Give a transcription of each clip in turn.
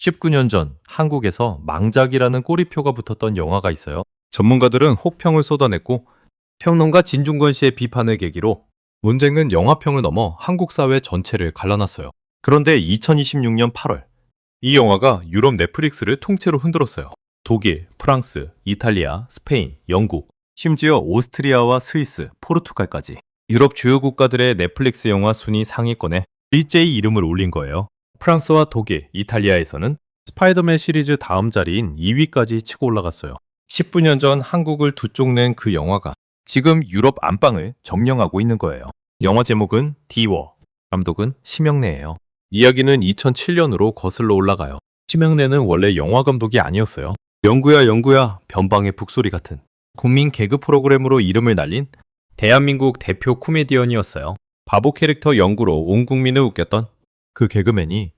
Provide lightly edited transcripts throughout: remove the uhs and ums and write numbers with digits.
19년 전 한국에서 망작이라는 꼬리표가 붙었던 영화가 있어요. 전문가들은 혹평을 쏟아냈고 평론가 진중권 씨의 비판을 계기로 논쟁은 영화평을 넘어 한국 사회 전체를 갈라놨어요. 그런데 2026년 8월 이 영화가 유럽 넷플릭스를 통째로 흔들었어요. 독일, 프랑스, 이탈리아, 스페인, 영국, 심지어 오스트리아와 스위스, 포르투갈까지 유럽 주요 국가들의 넷플릭스 영화 순위 상위권에 일제히 이름을 올린 거예요. 프랑스와 독일, 이탈리아에서는 스파이더맨 시리즈 다음 자리인 2위까지 치고 올라갔어요. 19년 전 한국을 두 쪽 낸 그 영화가 지금 유럽 안방을 점령하고 있는 거예요. 영화 제목은 디워, 감독은 심영래예요. 이야기는 2007년으로 거슬러 올라가요. 심영래는 원래 영화 감독이 아니었어요. 영구야 변방의 북소리 같은 국민 개그 프로그램으로 이름을 날린 대한민국 대표 코미디언이었어요. 바보 캐릭터 영구로 온 국민을 웃겼던 그 개그맨이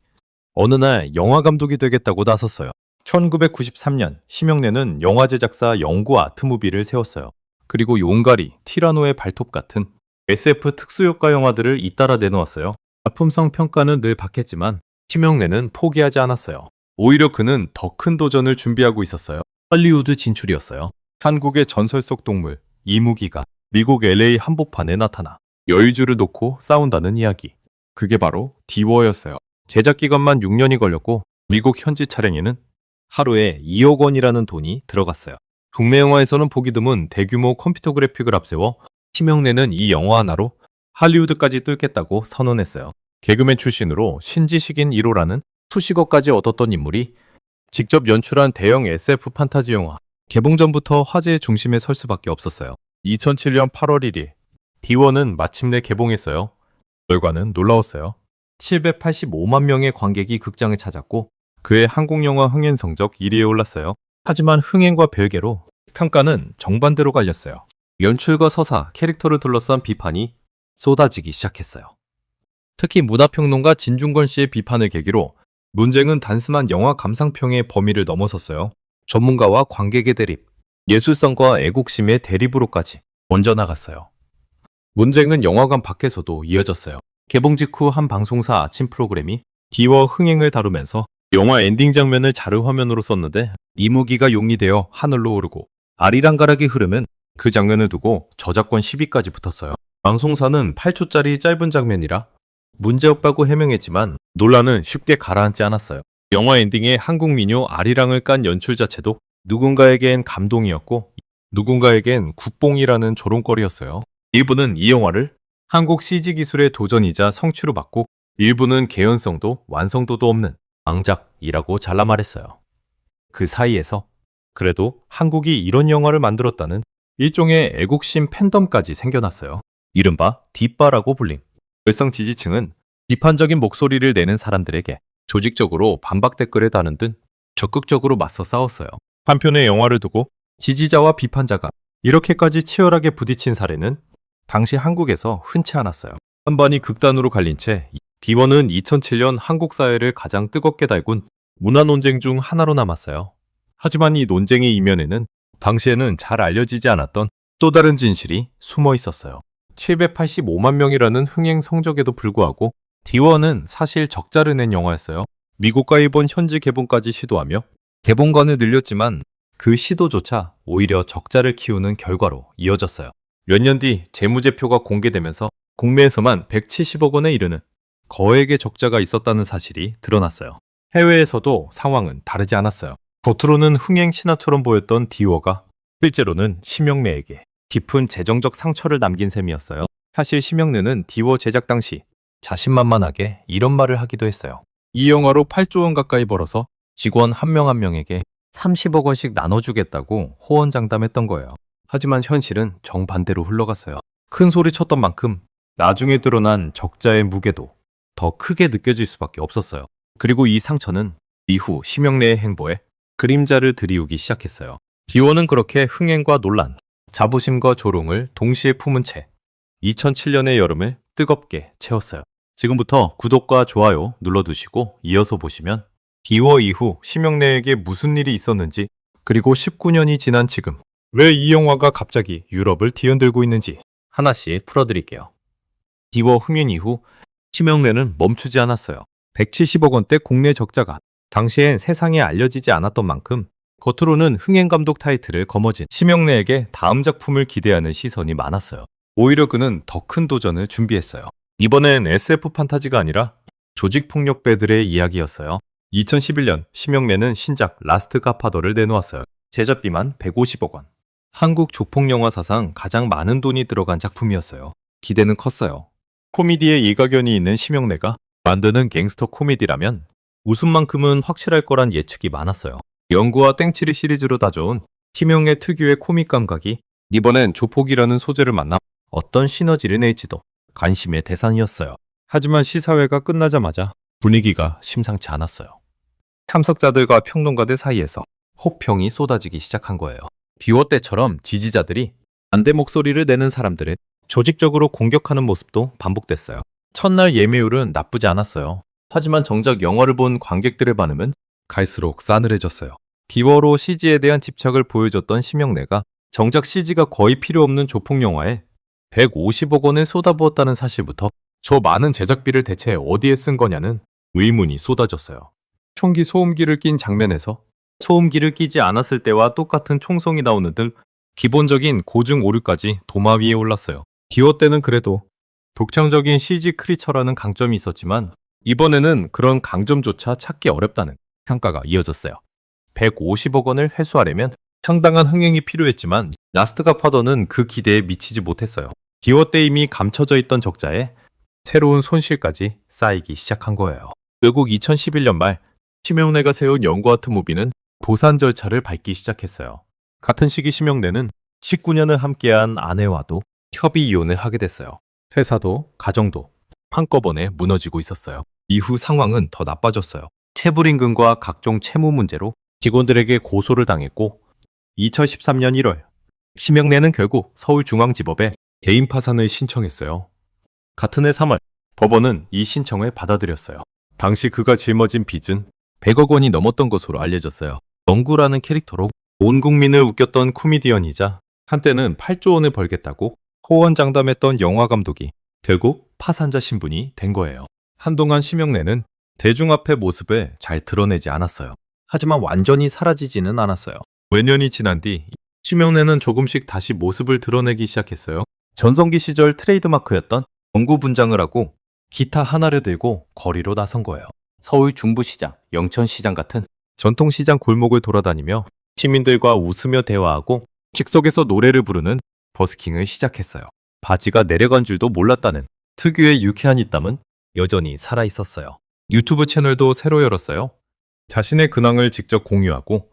어느 날 영화 감독이 되겠다고 나섰어요. 1993년 심영래는 영화 제작사 영구 아트무비를 세웠어요. 그리고 용가리, 티라노의 발톱 같은 SF 특수효과 영화들을 잇따라 내놓았어요. 작품성 평가는 늘 받겠지만 심영래는 포기하지 않았어요. 오히려 그는 더 큰 도전을 준비하고 있었어요. 할리우드 진출이었어요. 한국의 전설 속 동물 이무기가 미국 LA 한복판에 나타나 여의주를 놓고 싸운다는 이야기. 그게 바로 디워였어요. 제작 기간만 6년이 걸렸고 미국 현지 촬영에는 하루에 2억 원이라는 돈이 들어갔어요. 국내 영화에서는 보기 드문 대규모 컴퓨터 그래픽을 앞세워 심영래는 이 영화 하나로 할리우드까지 뚫겠다고 선언했어요. 개그맨 출신으로 신지식인 1호라는 수식어까지 얻었던 인물이 직접 연출한 대형 SF 판타지 영화. 개봉 전부터 화제의 중심에 설 수밖에 없었어요. 2007년 8월 1일 디워는 마침내 개봉했어요. 결과는 놀라웠어요. 785만 명의 관객이 극장을 찾았고 그의 한국 영화 흥행 성적 1위에 올랐어요. 하지만 흥행과 별개로 평가는 정반대로 갈렸어요. 연출과 서사, 캐릭터를 둘러싼 비판이 쏟아지기 시작했어요. 특히 문화평론가 진중권 씨의 비판을 계기로 논쟁은 단순한 영화 감상평의 범위를 넘어섰어요. 전문가와 관객의 대립, 예술성과 애국심의 대립으로까지 먼저 나갔어요. 논쟁은 영화관 밖에서도 이어졌어요. 개봉 직후 한 방송사 아침 프로그램이 디워 흥행을 다루면서 영화 엔딩 장면을 자료 화면으로 썼는데 이무기가 용이 되어 하늘로 오르고 아리랑가락이 흐르면 그 장면을 두고 저작권 시비까지 붙었어요. 방송사는 8초짜리 짧은 장면이라 문제없다고 해명했지만 논란은 쉽게 가라앉지 않았어요. 영화 엔딩에 한국 민요 아리랑을 깐 연출 자체도 누군가에겐 감동이었고 누군가에겐 국뽕이라는 조롱거리였어요. 일부는 이 영화를 한국 CG 기술의 도전이자 성취로 봤고 일부는 개연성도 완성도도 없는 망작이라고 잘라 말했어요. 그 사이에서 그래도 한국이 이런 영화를 만들었다는 일종의 애국심 팬덤까지 생겨났어요. 이른바 뒷바라고 불림. 열성 지지층은 비판적인 목소리를 내는 사람들에게 조직적으로 반박 댓글을 다는 등 적극적으로 맞서 싸웠어요. 한편의 영화를 두고 지지자와 비판자가 이렇게까지 치열하게 부딪힌 사례는 당시 한국에서 흔치 않았어요. 한반이 극단으로 갈린 채 디워는 2007년 한국 사회를 가장 뜨겁게 달군 문화 논쟁 중 하나로 남았어요. 하지만 이 논쟁의 이면에는 당시에는 잘 알려지지 않았던 또 다른 진실이 숨어 있었어요. 785만 명이라는 흥행 성적에도 불구하고 디워는 사실 적자를 낸 영화였어요. 미국과 일본 현지 개봉까지 시도하며 개봉관을 늘렸지만 그 시도조차 오히려 적자를 키우는 결과로 이어졌어요. 몇 년 뒤 재무제표가 공개되면서 국내에서만 170억 원에 이르는 거액의 적자가 있었다는 사실이 드러났어요. 해외에서도 상황은 다르지 않았어요. 겉으로는 흥행 신화처럼 보였던 디워가 실제로는 심영래에게 깊은 재정적 상처를 남긴 셈이었어요. 사실 심영래는 디워 제작 당시 자신만만하게 이런 말을 하기도 했어요. 이 영화로 8조 원 가까이 벌어서 직원 한 명 한 명에게 30억 원씩 나눠주겠다고 호언장담했던 거예요. 하지만 현실은 정반대로 흘러갔어요. 큰 소리 쳤던 만큼 나중에 드러난 적자의 무게도 더 크게 느껴질 수밖에 없었어요. 그리고 이 상처는 이후 심영래의 행보에 그림자를 들이우기 시작했어요. 디워는 그렇게 흥행과 논란, 자부심과 조롱을 동시에 품은 채 2007년의 여름을 뜨겁게 채웠어요. 지금부터 구독과 좋아요 눌러두시고 이어서 보시면 디워 이후 심영래에게 무슨 일이 있었는지 그리고 19년이 지난 지금 왜 이 영화가 갑자기 유럽을 뒤흔들고 있는지 하나씩 풀어드릴게요. 디워 흥행 이후 심영래는 멈추지 않았어요. 170억 원대 국내 적자가 당시엔 세상에 알려지지 않았던 만큼 겉으로는 흥행 감독 타이틀을 거머쥔 심영래에게 다음 작품을 기대하는 시선이 많았어요. 오히려 그는 더 큰 도전을 준비했어요. 이번엔 SF 판타지가 아니라 조직폭력배들의 이야기였어요. 2011년 심영래는 신작 라스트 갓파더를 내놓았어요. 제작비만 150억 원. 한국 조폭영화 사상 가장 많은 돈이 들어간 작품이었어요. 기대는 컸어요. 코미디에 일가견이 있는 심영래가 만드는 갱스터 코미디라면 웃음만큼은 확실할 거란 예측이 많았어요. 영구와 땡치리 시리즈로 다져온 심영래 특유의 코믹 감각이 이번엔 조폭이라는 소재를 만나 어떤 시너지를 낼지도 관심의 대상이었어요. 하지만 시사회가 끝나자마자 분위기가 심상치 않았어요. 참석자들과 평론가들 사이에서 호평이 쏟아지기 시작한 거예요. 디워 때처럼 지지자들이 반대 목소리를 내는 사람들을 조직적으로 공격하는 모습도 반복됐어요. 첫날 예매율은 나쁘지 않았어요. 하지만 정작 영화를 본 관객들의 반응은 갈수록 싸늘해졌어요. 디워로 CG에 대한 집착을 보여줬던 심영래가 정작 CG가 거의 필요 없는 조폭 영화에 150억 원을 쏟아부었다는 사실부터 저 많은 제작비를 대체 어디에 쓴 거냐는 의문이 쏟아졌어요. 총기 소음기를 낀 장면에서 소음기를 끼지 않았을 때와 똑같은 총성이 나오는 등 기본적인 고증 오류까지 도마 위에 올랐어요. 디워 때는 그래도 독창적인 CG 크리처라는 강점이 있었지만 이번에는 그런 강점조차 찾기 어렵다는 평가가 이어졌어요. 150억 원을 회수하려면 상당한 흥행이 필요했지만 라스트 갓파더는 그 기대에 미치지 못했어요. 디워 때 이미 감춰져 있던 적자에 새로운 손실까지 쌓이기 시작한 거예요. 결국 2011년 말 심영래가 세운 영구 아트 무비는 도산 절차를 밟기 시작했어요. 같은 시기 심영래는 19년을 함께한 아내와도 협의 이혼을 하게 됐어요. 회사도 가정도 한꺼번에 무너지고 있었어요. 이후 상황은 더 나빠졌어요. 체불 임금과 각종 채무 문제로 직원들에게 고소를 당했고 2013년 1월 심영래는 결국 서울중앙지법에 개인 파산을 신청했어요. 같은 해 3월 법원은 이 신청을 받아들였어요. 당시 그가 짊어진 빚은 100억 원이 넘었던 것으로 알려졌어요. 덩구라는 캐릭터로 온 국민을 웃겼던 코미디언이자 한때는 8조 원을 벌겠다고 호언장담했던 영화 감독이 결국 파산자 신분이 된 거예요. 한동안 심영래는 대중 앞의 모습을 잘 드러내지 않았어요. 하지만 완전히 사라지지는 않았어요. 몇 년이 지난 뒤 심영래는 조금씩 다시 모습을 드러내기 시작했어요. 전성기 시절 트레이드마크였던 덩구 분장을 하고 기타 하나를 들고 거리로 나선 거예요. 서울 중부시장, 영천시장 같은 전통시장 골목을 돌아다니며 시민들과 웃으며 대화하고 직속에서 노래를 부르는 버스킹을 시작했어요. 바지가 내려간 줄도 몰랐다는 특유의 유쾌한 입담은 여전히 살아있었어요. 유튜브 채널도 새로 열었어요. 자신의 근황을 직접 공유하고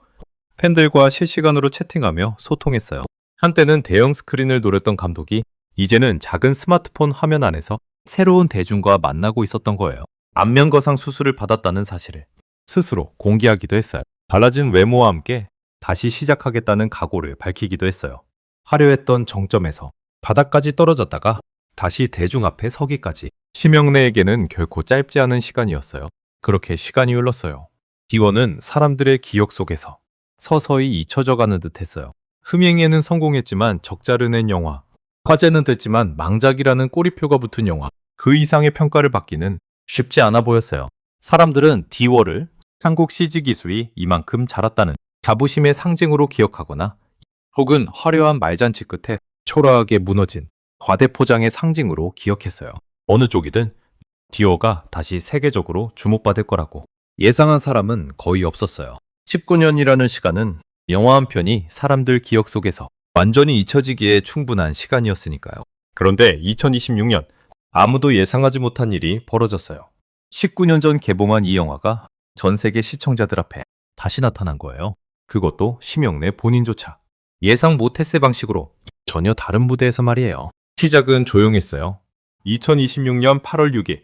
팬들과 실시간으로 채팅하며 소통했어요. 한때는 대형 스크린을 노렸던 감독이 이제는 작은 스마트폰 화면 안에서 새로운 대중과 만나고 있었던 거예요. 안면거상 수술을 받았다는 사실을 스스로 공개하기도 했어요. 달라진 외모와 함께 다시 시작하겠다는 각오를 밝히기도 했어요. 화려했던 정점에서 바닥까지 떨어졌다가 다시 대중 앞에 서기까지 심영래에게는 결코 짧지 않은 시간이었어요. 그렇게 시간이 흘렀어요. 디워는 사람들의 기억 속에서 서서히 잊혀져가는 듯 했어요. 흥행에는 성공했지만 적자를 낸 영화, 화제는 됐지만 망작이라는 꼬리표가 붙은 영화, 그 이상의 평가를 받기는 쉽지 않아 보였어요. 사람들은 디워를 한국 CG 기술이 이만큼 자랐다는 자부심의 상징으로 기억하거나 혹은 화려한 말잔치 끝에 초라하게 무너진 과대포장의 상징으로 기억했어요. 어느 쪽이든 디워가 다시 세계적으로 주목받을 거라고 예상한 사람은 거의 없었어요. 19년이라는 시간은 영화 한 편이 사람들 기억 속에서 완전히 잊혀지기에 충분한 시간이었으니까요. 그런데 2026년 아무도 예상하지 못한 일이 벌어졌어요. 19년 전 개봉한 이 영화가 전 세계 시청자들 앞에 다시 나타난 거예요. 그것도 심영래 본인조차 예상 못했을 방식으로 전혀 다른 무대에서 말이에요. 시작은 조용했어요. 2026년 8월 6일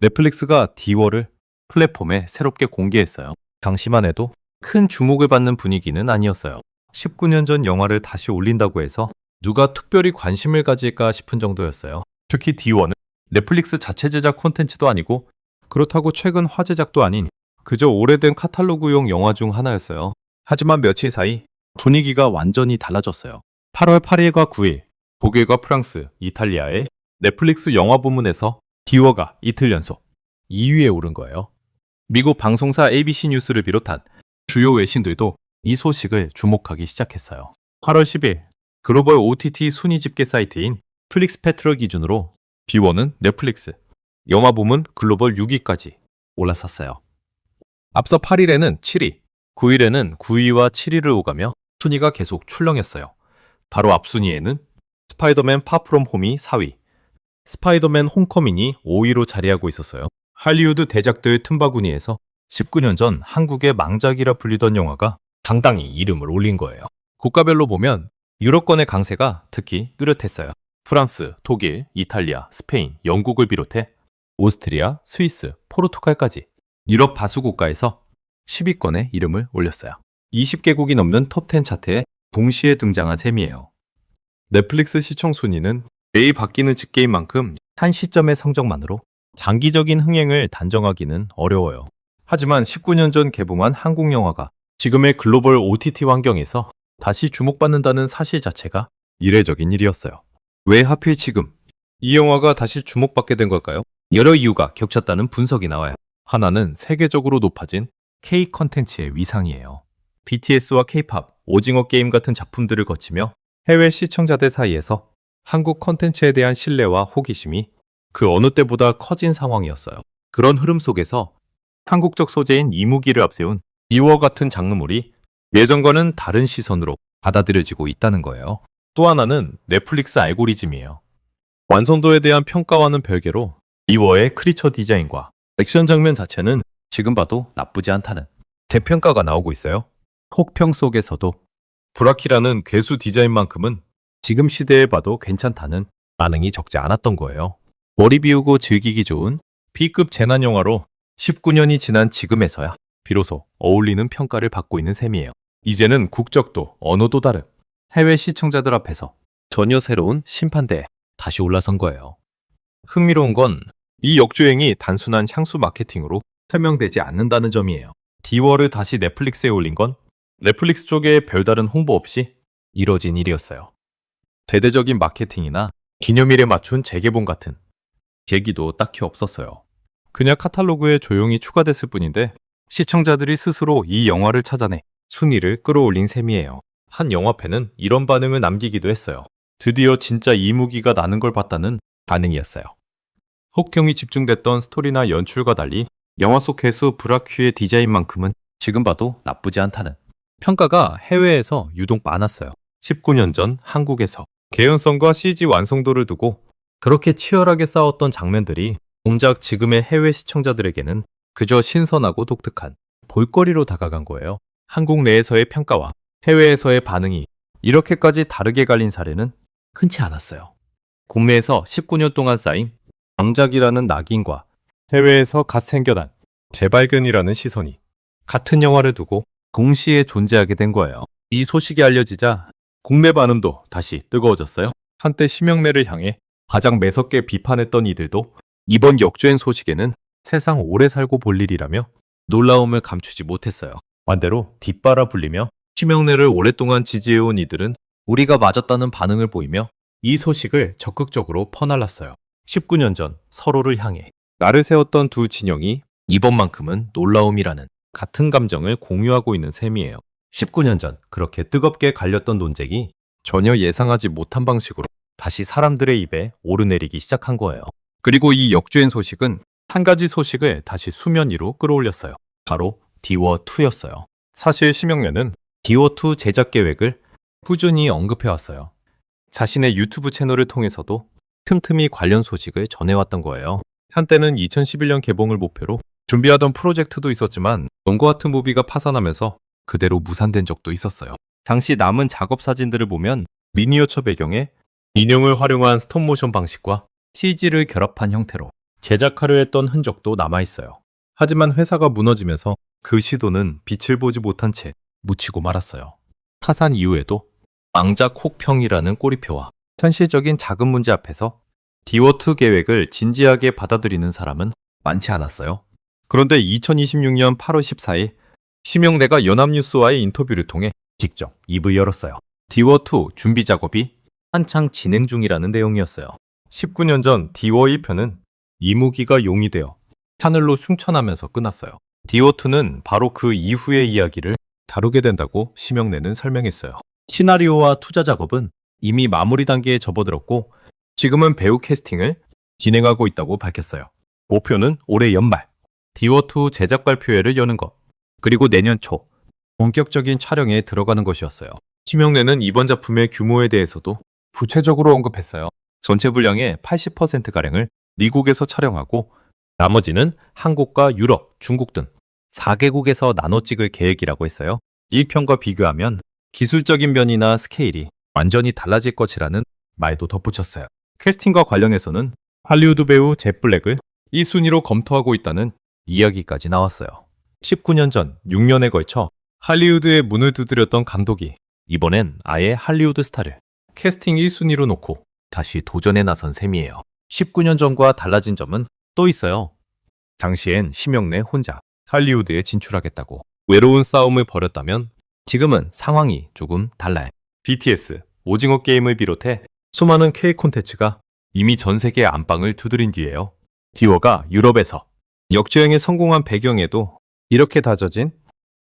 넷플릭스가 디워를 플랫폼에 새롭게 공개했어요. 당시만 해도 큰 주목을 받는 분위기는 아니었어요. 19년 전 영화를 다시 올린다고 해서 누가 특별히 관심을 가질까 싶은 정도였어요. 특히 디워는 넷플릭스 자체 제작 콘텐츠도 아니고 그렇다고 최근 화제작도 아닌 그저 오래된 카탈로그용 영화 중 하나였어요. 하지만 며칠 사이 분위기가 완전히 달라졌어요. 8월 8일과 9일 독일과 프랑스, 이탈리아의 넷플릭스 영화 부문에서 디워가 이틀 연속 2위에 오른 거예요. 미국 방송사 ABC 뉴스를 비롯한 주요 외신들도 이 소식을 주목하기 시작했어요. 8월 10일 글로벌 OTT 순위 집계 사이트인 플릭스패트럴 기준으로 B1은 넷플릭스, 영화 부문 글로벌 6위까지 올라섰어요. 앞서 8일에는 7위, 9일에는 9위와 7위를 오가며 순위가 계속 출렁였어요. 바로 앞 순위에는 스파이더맨 파프롬 홈이 4위, 스파이더맨 홈커밍이 5위로 자리하고 있었어요. 할리우드 대작들 틈바구니에서 19년 전 한국의 망작이라 불리던 영화가 당당히 이름을 올린 거예요. 국가별로 보면 유럽권의 강세가 특히 뚜렷했어요. 프랑스, 독일, 이탈리아, 스페인, 영국을 비롯해 오스트리아, 스위스, 포르투갈까지 유럽 다수 국가에서 10위권에 이름을 올렸어요. 20개국이 넘는 톱10 차트에 동시에 등장한 셈이에요. 넷플릭스 시청 순위는 매일 바뀌는 집계인 만큼 한 시점의 성적만으로 장기적인 흥행을 단정하기는 어려워요. 하지만 19년 전 개봉한 한국 영화가 지금의 글로벌 OTT 환경에서 다시 주목받는다는 사실 자체가 이례적인 일이었어요. 왜 하필 지금 이 영화가 다시 주목받게 된 걸까요? 여러 이유가 겹쳤다는 분석이 나와요. 하나는 세계적으로 높아진 K 컨텐츠의 위상이에요. BTS와 K-팝, 오징어 게임 같은 작품들을 거치며 해외 시청자들 사이에서 한국 컨텐츠에 대한 신뢰와 호기심이 그 어느 때보다 커진 상황이었어요. 그런 흐름 속에서 한국적 소재인 이무기를 앞세운 디워 같은 장르물이 예전과는 다른 시선으로 받아들여지고 있다는 거예요. 또 하나는 넷플릭스 알고리즘이에요. 완성도에 대한 평가와는 별개로 디워의 크리처 디자인과 액션 장면 자체는 지금 봐도 나쁘지 않다는 대평가가 나오고 있어요. 혹평 속에서도 브라키라는 괴수 디자인만큼은 지금 시대에 봐도 괜찮다는 반응이 적지 않았던 거예요. 머리 비우고 즐기기 좋은 B급 재난 영화로 19년이 지난 지금에서야 비로소 어울리는 평가를 받고 있는 셈이에요. 이제는 국적도 언어도 다른 해외 시청자들 앞에서 전혀 새로운 심판대에 다시 올라선 거예요. 흥미로운 건 이 역주행이 단순한 향수 마케팅으로 설명되지 않는다는 점이에요. 디워를 다시 넷플릭스에 올린 건 넷플릭스 쪽에 별다른 홍보 없이 이뤄진 일이었어요. 대대적인 마케팅이나 기념일에 맞춘 재개봉 같은 계기도 딱히 없었어요. 그냥 카탈로그에 조용히 추가됐을 뿐인데 시청자들이 스스로 이 영화를 찾아내 순위를 끌어올린 셈이에요. 한 영화팬은 이런 반응을 남기기도 했어요. 드디어 진짜 이무기가 나는 걸 봤다는 반응이었어요. 혹평이 집중됐던 스토리나 연출과 달리 영화 속 괴수 브라큐의 디자인만큼은 지금 봐도 나쁘지 않다는 평가가 해외에서 유독 많았어요. 19년 전 한국에서 개연성과 CG 완성도를 두고 그렇게 치열하게 싸웠던 장면들이 정작 지금의 해외 시청자들에게는 그저 신선하고 독특한 볼거리로 다가간 거예요. 한국 내에서의 평가와 해외에서의 반응이 이렇게까지 다르게 갈린 사례는 흔치 않았어요. 국내에서 19년 동안 쌓인 망작이라는 낙인과 해외에서 갓 생겨난 재발견이라는 시선이 같은 영화를 두고 동시에 존재하게 된 거예요. 이 소식이 알려지자 국내 반응도 다시 뜨거워졌어요. 한때 심영래를 향해 가장 매섭게 비판했던 이들도 이번 역주행 소식에는 세상 오래 살고 볼 일이라며 놀라움을 감추지 못했어요. 반대로 뒷바라 불리며 심영래를 오랫동안 지지해온 이들은 우리가 맞았다는 반응을 보이며 이 소식을 적극적으로 퍼날랐어요. 19년 전 서로를 향해 나를 세웠던 두 진영이 이번만큼은 놀라움이라는 같은 감정을 공유하고 있는 셈이에요. 19년 전 그렇게 뜨겁게 갈렸던 논쟁이 전혀 예상하지 못한 방식으로 다시 사람들의 입에 오르내리기 시작한 거예요. 그리고 이 역주행 소식은 한 가지 소식을 다시 수면 위로 끌어올렸어요. 바로 디워2였어요. 사실 심영래는 디워2 제작 계획을 꾸준히 언급해왔어요. 자신의 유튜브 채널을 통해서도 틈틈이 관련 소식을 전해왔던 거예요. 한때는 2011년 개봉을 목표로 준비하던 프로젝트도 있었지만 원고 같은 무비가 파산하면서 그대로 무산된 적도 있었어요. 당시 남은 작업 사진들을 보면 미니어처 배경에 인형을 활용한 스톱모션 방식과 CG를 결합한 형태로 제작하려 했던 흔적도 남아있어요. 하지만 회사가 무너지면서 그 시도는 빛을 보지 못한 채 묻히고 말았어요. 파산 이후에도 망작 혹평이라는 꼬리표와 현실적인 작은 문제 앞에서 디워2 계획을 진지하게 받아들이는 사람은 많지 않았어요. 그런데 2026년 8월 14일 심영래가 연합뉴스와의 인터뷰를 통해 직접 입을 열었어요. 디워2 준비 작업이 한창 진행 중이라는 내용이었어요. 19년 전 디워 1편은 이무기가 용이 되어 하늘로 승천하면서 끝났어요. 디워2는 바로 그 이후의 이야기를 다루게 된다고 심영래는 설명했어요. 시나리오와 투자 작업은 이미 마무리 단계에 접어들었고 지금은 배우 캐스팅을 진행하고 있다고 밝혔어요. 목표는 올해 연말 디워2 제작 발표회를 여는 것, 그리고 내년 초 본격적인 촬영에 들어가는 것이었어요. 심영래는 이번 작품의 규모에 대해서도 구체적으로 언급했어요. 전체 분량의 80%가량을 미국에서 촬영하고 나머지는 한국과 유럽, 중국 등 4개국에서 나눠 찍을 계획이라고 했어요. 1편과 비교하면 기술적인 면이나 스케일이 완전히 달라질 것이라는 말도 덧붙였어요. 캐스팅과 관련해서는 할리우드 배우 젯 블랙을 1순위로 검토하고 있다는 이야기까지 나왔어요. 19년 전 6년에 걸쳐 할리우드의 문을 두드렸던 감독이 이번엔 아예 할리우드 스타를 캐스팅 1순위로 놓고 다시 도전에 나선 셈이에요. 19년 전과 달라진 점은 또 있어요. 당시엔 심영래 혼자 할리우드에 진출하겠다고 외로운 싸움을 벌였다면 지금은 상황이 조금 달라요. BTS, 오징어 게임을 비롯해 수많은 K 콘텐츠가 이미 전 세계 안방을 두드린 뒤에요. 디워가 유럽에서 역주행에 성공한 배경에도 이렇게 다져진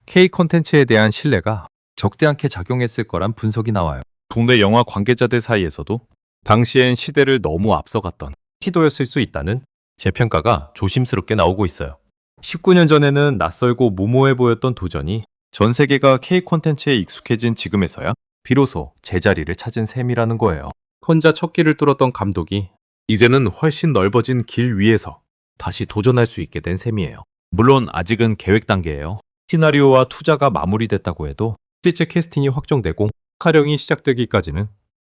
K 콘텐츠에 대한 신뢰가 적지 않게 작용했을 거란 분석이 나와요. 국내 영화 관계자들 사이에서도 당시엔 시대를 너무 앞서갔던 시도였을 수 있다는 재평가가 조심스럽게 나오고 있어요. 19년 전에는 낯설고 무모해 보였던 도전이 전 세계가 K 콘텐츠에 익숙해진 지금에서야 비로소 제자리를 찾은 셈이라는 거예요. 혼자 첫 길을 뚫었던 감독이 이제는 훨씬 넓어진 길 위에서 다시 도전할 수 있게 된 셈이에요. 물론 아직은 계획 단계예요. 시나리오와 투자가 마무리됐다고 해도 실제 캐스팅이 확정되고 촬영이 시작되기까지는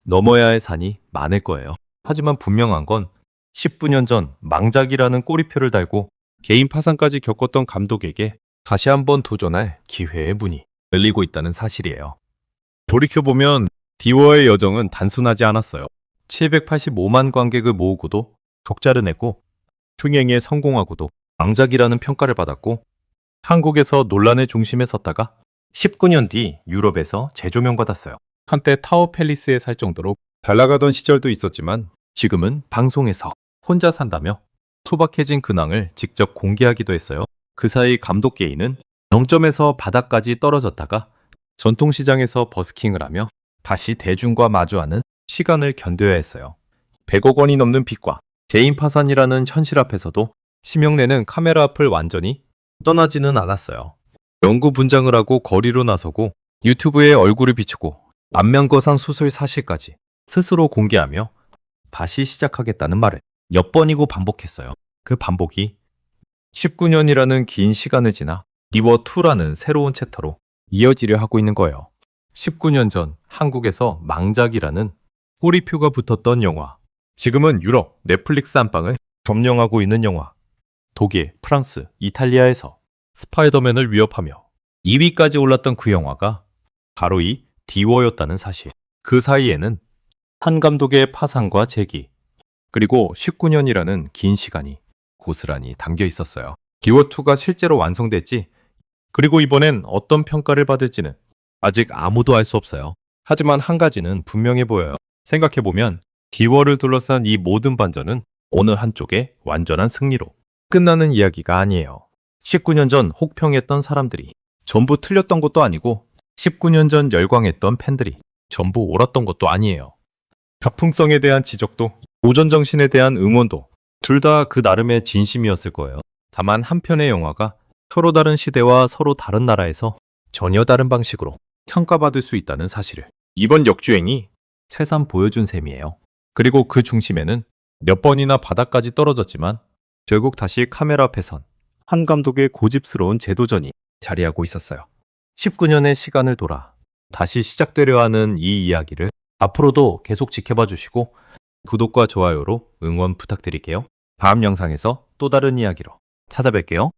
넘어야 할 산이 많을 거예요. 하지만 분명한 건 19년 전 망작이라는 꼬리표를 달고 개인 파산까지 겪었던 감독에게 다시 한번 도전할 기회의 문이 열리고 있다는 사실이에요. 돌이켜보면 디워의 여정은 단순하지 않았어요. 785만 관객을 모으고도 적자를 내고 흥행에 성공하고도 망작이라는 평가를 받았고 한국에서 논란의 중심에 섰다가 19년 뒤 유럽에서 재조명받았어요. 한때 타워 팰리스에 살 정도로 잘 나가던 시절도 있었지만 지금은 방송에서 혼자 산다며 소박해진 근황을 직접 공개하기도 했어요. 그 사이 감독 게이는 0점에서 바닥까지 떨어졌다가 전통시장에서 버스킹을 하며 다시 대중과 마주하는 시간을 견뎌야 했어요. 100억 원이 넘는 빚과 개인 파산이라는 현실 앞에서도 심영래는 카메라 앞을 완전히 떠나지는 않았어요. 연구 분장을 하고 거리로 나서고 유튜브에 얼굴을 비추고 안면거상 수술 사실까지 스스로 공개하며 다시 시작하겠다는 말을 몇 번이고 반복했어요. 그 반복이 19년이라는 긴 시간을 지나 디워2라는 새로운 챕터로 이어지려 하고 있는 거예요. 19년 전 한국에서 망작이라는 꼬리표가 붙었던 영화, 지금은 유럽, 넷플릭스 안방을 점령하고 있는 영화, 독일, 프랑스, 이탈리아에서 스파이더맨을 위협하며 2위까지 올랐던 그 영화가 바로 이 디워였다는 사실. 그 사이에는 한 감독의 파산과 재기, 그리고 19년이라는 긴 시간이 고스란히 담겨 있었어요. 디워2가 실제로 완성됐지, 그리고 이번엔 어떤 평가를 받을지는 아직 아무도 알 수 없어요. 하지만 한 가지는 분명해 보여요. 생각해보면 디워를 둘러싼 이 모든 반전은 어느 한쪽의 완전한 승리로 끝나는 이야기가 아니에요. 19년 전 혹평했던 사람들이 전부 틀렸던 것도 아니고 19년 전 열광했던 팬들이 전부 옳았던 것도 아니에요. 작품성에 대한 지적도 도전 정신에 대한 응원도 둘 다 그 나름의 진심이었을 거예요. 다만 한 편의 영화가 서로 다른 시대와 서로 다른 나라에서 전혀 다른 방식으로 평가받을 수 있다는 사실을 이번 역주행이 새삼 보여준 셈이에요. 그리고 그 중심에는 몇 번이나 바닥까지 떨어졌지만 결국 다시 카메라 앞에 선 한 감독의 고집스러운 재도전이 자리하고 있었어요. 19년의 시간을 돌아 다시 시작되려 하는 이 이야기를 앞으로도 계속 지켜봐 주시고 구독과 좋아요로 응원 부탁드릴게요. 다음 영상에서 또 다른 이야기로 찾아뵐게요.